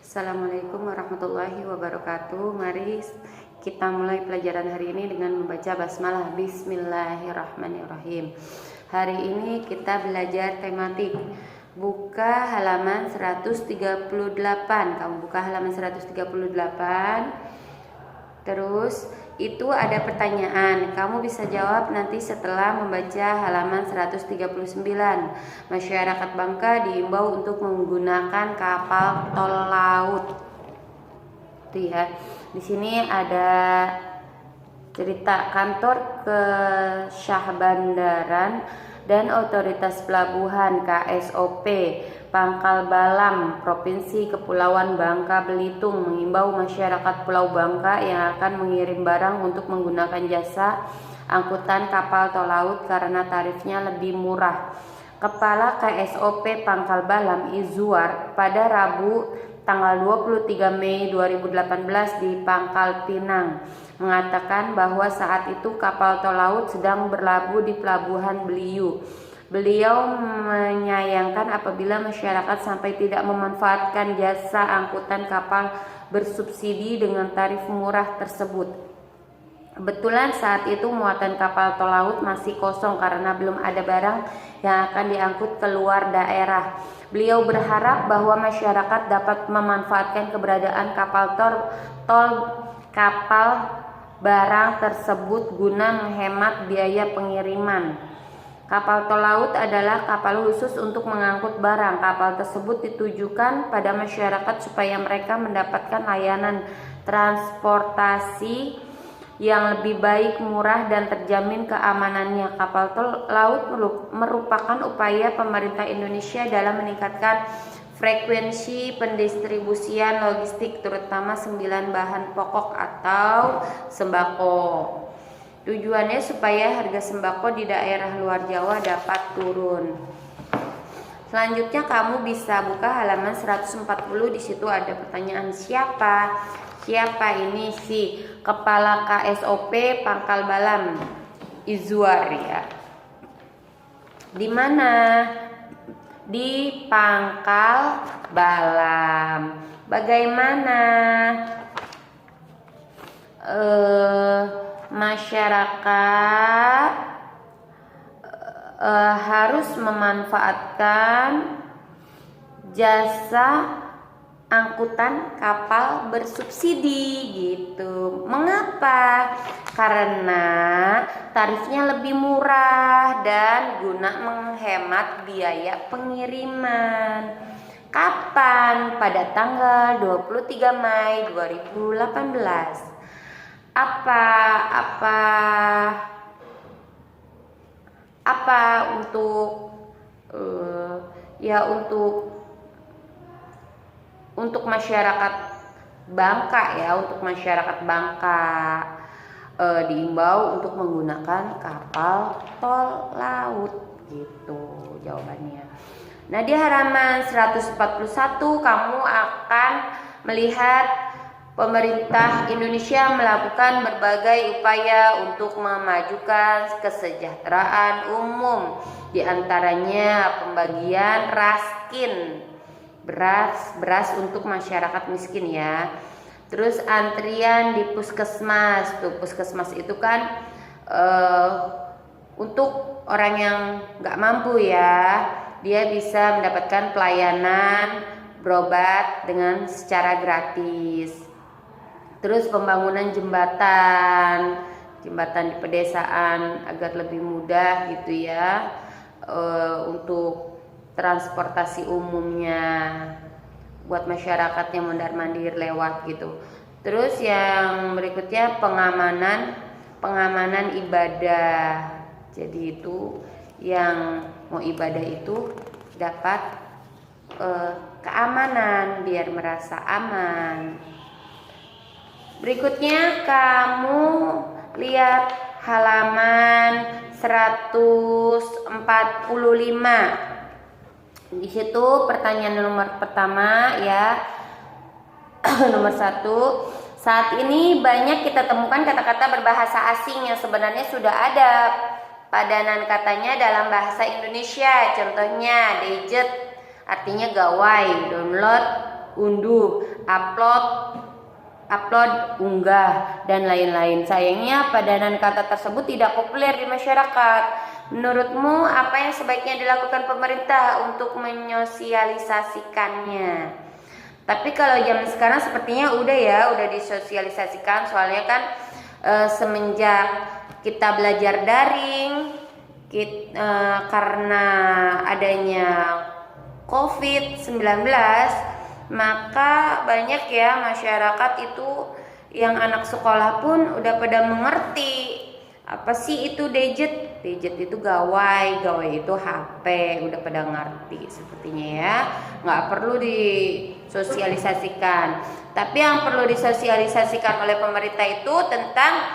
Assalamualaikum warahmatullahi wabarakatuh. Mari kita mulai pelajaran hari ini dengan membaca basmalah. Bismillahirrahmanirrahim. Hari ini kita belajar tematik. Buka halaman 138. Kamu buka halaman 138. Terus itu ada pertanyaan. Kamu bisa jawab nanti setelah membaca halaman 139. Masyarakat Bangka diimbau untuk menggunakan kapal tol laut. Tuh ya. Di sini ada cerita kantor Kesyahbandaran dan Otoritas Pelabuhan KSOP Pangkal Balam Provinsi Kepulauan Bangka Belitung mengimbau masyarakat Pulau Bangka yang akan mengirim barang untuk menggunakan jasa angkutan kapal tol laut karena tarifnya lebih murah. Kepala KSOP Pangkal Balam Izzuar pada Rabu tanggal 23 Mei 2018 di Pangkal Pinang mengatakan bahwa saat itu kapal tol laut sedang berlabuh di Pelabuhan Beliu. Beliau menyayangkan apabila masyarakat sampai tidak memanfaatkan jasa angkutan kapal bersubsidi dengan tarif murah tersebut. Kebetulan saat itu muatan kapal tol laut masih kosong karena belum ada barang yang akan diangkut keluar daerah. Beliau berharap bahwa masyarakat dapat memanfaatkan keberadaan kapal kapal barang tersebut guna menghemat biaya pengiriman. Kapal tol laut adalah kapal khusus untuk mengangkut barang. Kapal tersebut ditujukan pada masyarakat supaya mereka mendapatkan layanan transportasi yang lebih baik, murah, dan terjamin keamanannya. Kapal tol laut merupakan upaya pemerintah Indonesia dalam meningkatkan frekuensi pendistribusian logistik, terutama 9 bahan pokok atau sembako. Tujuannya supaya harga sembako di daerah luar Jawa dapat turun. Selanjutnya kamu bisa buka halaman 140. Di situ ada pertanyaan siapa ini si Kepala KSOP Pangkal Balam Izzuar ya. Di mana? Di Pangkal Balam. Bagaimana masyarakat harus memanfaatkan jasa angkutan kapal bersubsidi gitu. Mengapa? Karena tarifnya lebih murah dan guna menghemat biaya pengiriman. Kapan? Pada tanggal 23 Mei 2018. Apa untuk untuk masyarakat Bangka ya, untuk masyarakat Bangka diimbau untuk menggunakan kapal tol laut gitu jawabannya. Nah, di halaman 141 kamu akan melihat pemerintah Indonesia melakukan berbagai upaya untuk memajukan kesejahteraan umum, di antaranya pembagian raskin, beras untuk masyarakat miskin ya. Terus antrian di puskesmas. Tuh, puskesmas itu kan untuk orang yang nggak mampu ya, dia bisa mendapatkan pelayanan berobat dengan secara gratis. Terus pembangunan jembatan di pedesaan agar lebih mudah gitu ya untuk transportasi umumnya buat masyarakat yang mondar-mandir lewat gitu. Terus yang berikutnya pengamanan ibadah. Jadi itu yang mau ibadah itu dapat keamanan biar merasa aman. Berikutnya kamu lihat halaman 145. Di situ pertanyaan nomor pertama ya. Nomor 1. Saat ini banyak kita temukan kata-kata berbahasa asing yang sebenarnya sudah ada padanan katanya dalam bahasa Indonesia. Contohnya gadget artinya gawai, download unduh, upload, unggah, dan lain-lain. Sayangnya padanan kata tersebut tidak populer di masyarakat. Menurutmu apa yang sebaiknya dilakukan pemerintah untuk menyosialisasikannya? Tapi kalau zaman sekarang sepertinya udah disosialisasikan, soalnya kan semenjak kita belajar daring, karena adanya COVID-19, maka banyak ya masyarakat itu yang anak sekolah pun udah pada mengerti apa sih itu gadget itu gawai itu HP, udah pada ngerti sepertinya ya. Nggak perlu disosialisasikan, tapi yang perlu disosialisasikan oleh pemerintah itu tentang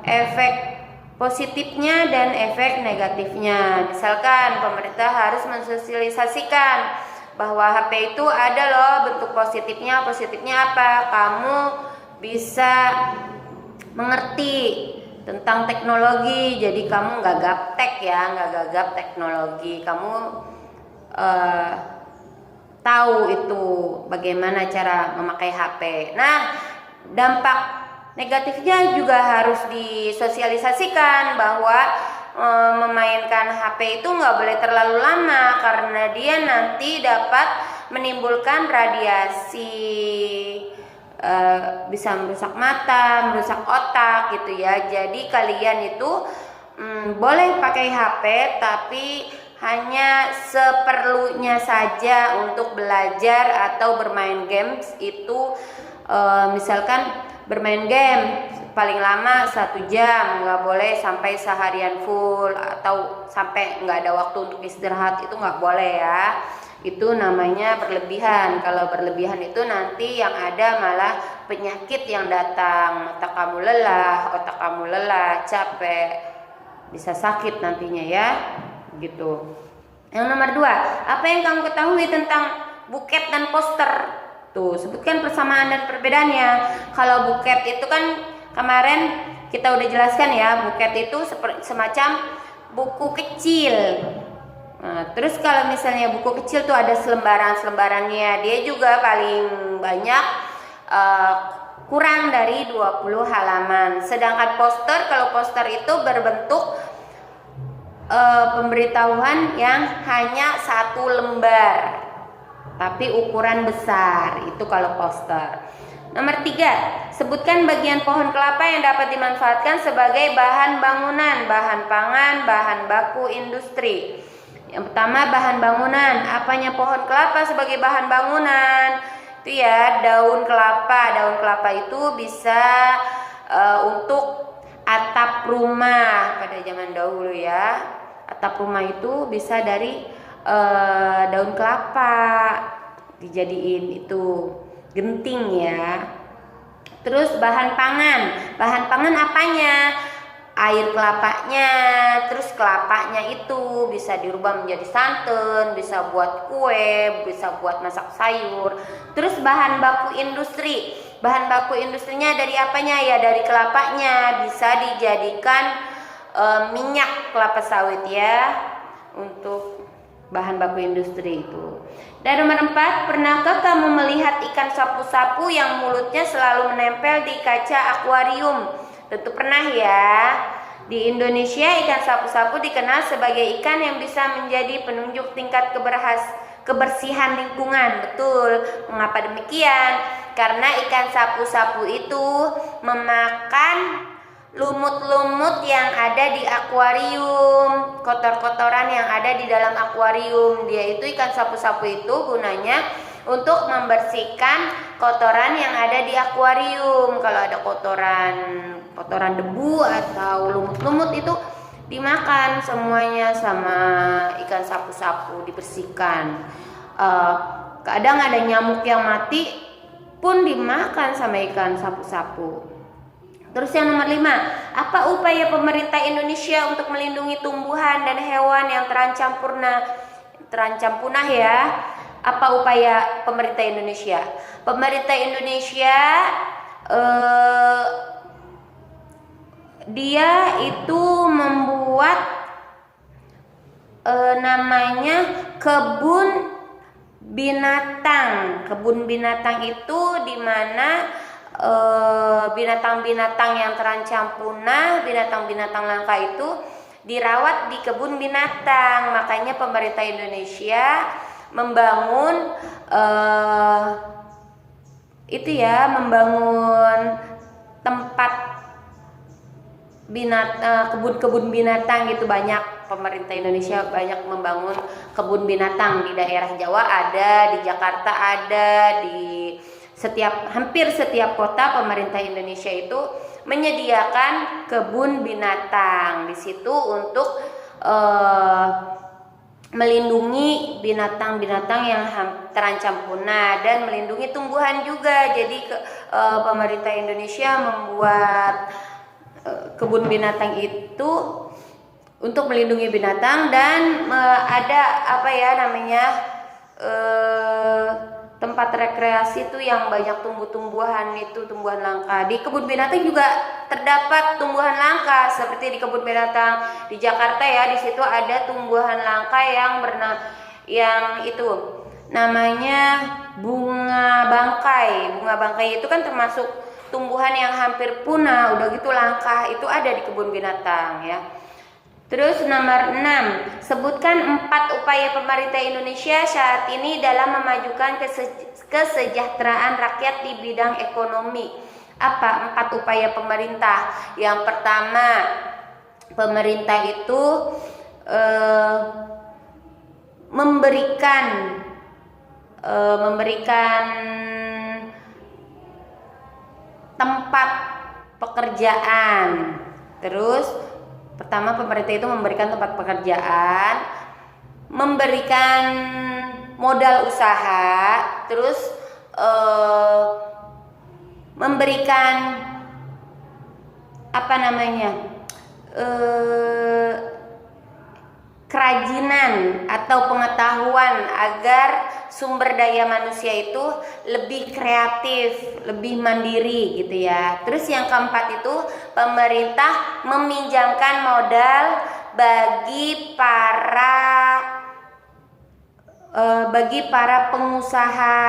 efek positifnya dan efek negatifnya. Misalkan pemerintah harus mensosialisasikan bahwa HP itu ada loh bentuk positifnya. Positifnya apa? Kamu bisa mengerti tentang teknologi, jadi kamu nggak gagap teknologi. Kamu tahu itu bagaimana cara memakai HP. Nah, dampak negatifnya juga harus disosialisasikan bahwa memainkan HP itu nggak boleh terlalu lama, karena dia nanti dapat menimbulkan radiasi, bisa merusak mata, merusak otak gitu ya. Jadi kalian itu boleh pakai HP, tapi hanya seperlunya saja untuk belajar atau bermain games itu. Misalkan bermain game paling lama 1 jam, nggak boleh sampai seharian full atau sampai nggak ada waktu untuk istirahat, itu nggak boleh ya. Itu namanya berlebihan. Kalau berlebihan itu nanti yang ada malah penyakit yang datang. Mata kamu lelah, otak kamu lelah, capek, bisa sakit nantinya ya, gitu. Yang nomor 2, apa yang kamu ketahui tentang buket dan poster? Tuh, sebutkan persamaan dan perbedaannya. Kalau buket itu kan kemarin kita udah jelaskan ya, buket itu semacam buku kecil. Nah, terus kalau misalnya buku kecil tuh ada selembaran-selembarannya, dia juga paling banyak kurang dari 20 halaman. Sedangkan poster, kalau poster itu berbentuk pemberitahuan yang hanya 1 lembar, tapi ukuran besar. Itu kalau poster. Nomor 3, sebutkan bagian pohon kelapa yang dapat dimanfaatkan sebagai bahan bangunan, bahan pangan, bahan baku industri. Yang pertama, bahan bangunan. Apanya pohon kelapa sebagai bahan bangunan? Itu ya, daun kelapa. Daun kelapa itu bisa untuk atap rumah pada zaman dahulu ya. Atap rumah itu bisa dari daun kelapa, dijadiin itu genting ya. Terus bahan pangan. Bahan pangan apanya? Air kelapanya. Terus kelapanya itu bisa dirubah menjadi santan, bisa buat kue, bisa buat masak sayur. Terus bahan baku industri. Bahan baku industrinya dari apanya? Ya dari kelapanya. Bisa dijadikan minyak kelapa sawit ya, untuk bahan baku industri itu. Dan nomor 4, pernahkah kamu melihat ikan sapu-sapu yang mulutnya selalu menempel di kaca akuarium? Tentu pernah ya. Di Indonesia, ikan sapu-sapu dikenal sebagai ikan yang bisa menjadi penunjuk tingkat kebersihan lingkungan. Betul. Mengapa demikian? Karena ikan sapu-sapu itu memakan lumut-lumut yang ada di akuarium, kotor-kotoran yang ada di dalam akuarium. Dia itu, ikan sapu-sapu itu gunanya untuk membersihkan kotoran yang ada di akuarium. Kalau ada kotoran debu atau lumut-lumut itu dimakan semuanya sama ikan sapu-sapu, dibersihkan. Kadang ada nyamuk yang mati pun dimakan sama ikan sapu-sapu. Terus yang nomor 5, apa upaya pemerintah Indonesia untuk melindungi tumbuhan dan hewan yang terancam punah ya? Apa upaya pemerintah Indonesia? Pemerintah Indonesia dia itu membuat namanya kebun binatang. Kebun binatang itu di mana binatang-binatang yang terancam punah, binatang-binatang langka itu dirawat di kebun binatang. Makanya pemerintah Indonesia membangun membangun tempat kebun-kebun binatang gitu. Banyak, pemerintah Indonesia banyak membangun kebun binatang. Di daerah Jawa ada, di Jakarta ada, di hampir setiap kota pemerintah Indonesia itu menyediakan kebun binatang di situ untuk melindungi binatang-binatang yang terancam punah dan melindungi tumbuhan juga. Jadi pemerintah Indonesia membuat kebun binatang itu untuk melindungi binatang dan ada tempat rekreasi itu yang banyak tumbuhan langka. Di kebun binatang juga terdapat tumbuhan langka seperti di kebun binatang di Jakarta ya. Di situ ada tumbuhan langka yang itu namanya bunga bangkai. Bunga bangkai itu kan termasuk tumbuhan yang hampir punah, udah gitu langka, itu ada di kebun binatang ya. Terus nomor 6, sebutkan 4 upaya pemerintah Indonesia saat ini dalam memajukan kesejahteraan rakyat di bidang ekonomi. Apa 4 upaya pemerintah? Yang pertama, pemerintah itu memberikan tempat pekerjaan. Terus pertama, pemerintah itu memberikan tempat pekerjaan, memberikan modal usaha, terus memberikan kerajinan atau pengetahuan agar sumber daya manusia itu lebih kreatif, lebih mandiri gitu ya. Terus yang keempat itu pemerintah meminjamkan modal bagi para pengusaha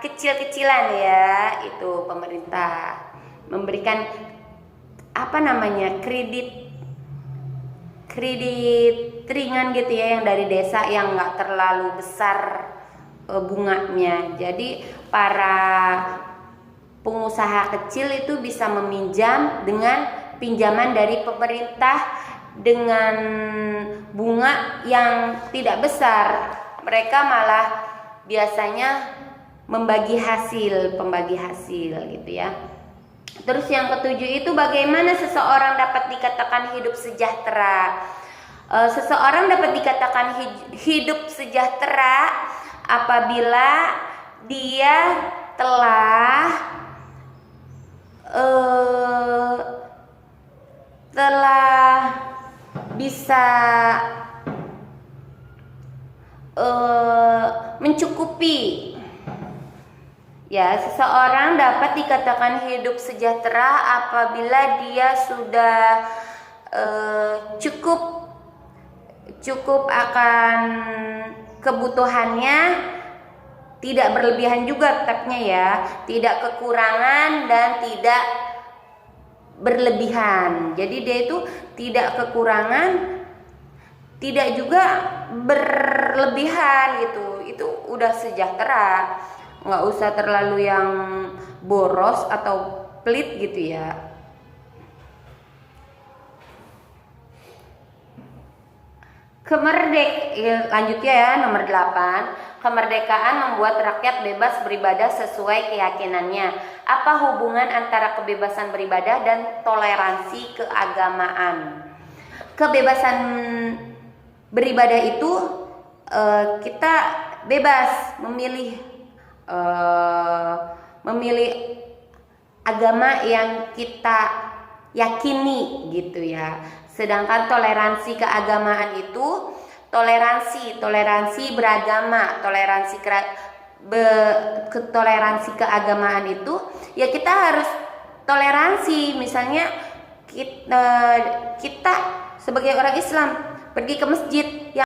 kecil-kecilan ya. Itu pemerintah memberikan kredit ringan gitu ya, yang dari desa yang nggak terlalu besar bunganya. Jadi para pengusaha kecil itu bisa meminjam dengan pinjaman dari pemerintah dengan bunga yang tidak besar. Mereka malah biasanya pembagi hasil gitu ya. Terus yang ketujuh itu bagaimana seseorang dapat dikatakan hidup sejahtera. Seseorang dapat dikatakan hidup sejahtera apabila dia telah bisa mencukupi. Ya, seseorang dapat dikatakan hidup sejahtera apabila dia sudah cukup akan kebutuhannya, tidak berlebihan juga tetapnya ya, tidak kekurangan dan tidak berlebihan. Jadi dia itu tidak kekurangan, tidak juga berlebihan gitu. Itu udah sejahtera. Nggak usah terlalu yang boros atau pelit gitu ya. Lanjutnya ya, nomor 8. Kemerdekaan membuat rakyat bebas beribadah sesuai keyakinannya. Apa hubungan antara kebebasan beribadah dan toleransi keagamaan? Kebebasan beribadah itu kita bebas memilih agama yang kita yakini gitu ya. Sedangkan toleransi keagamaan itu toleransi beragama, toleransi keagamaan itu ya kita harus toleransi. Misalnya kita sebagai orang Islam pergi ke masjid,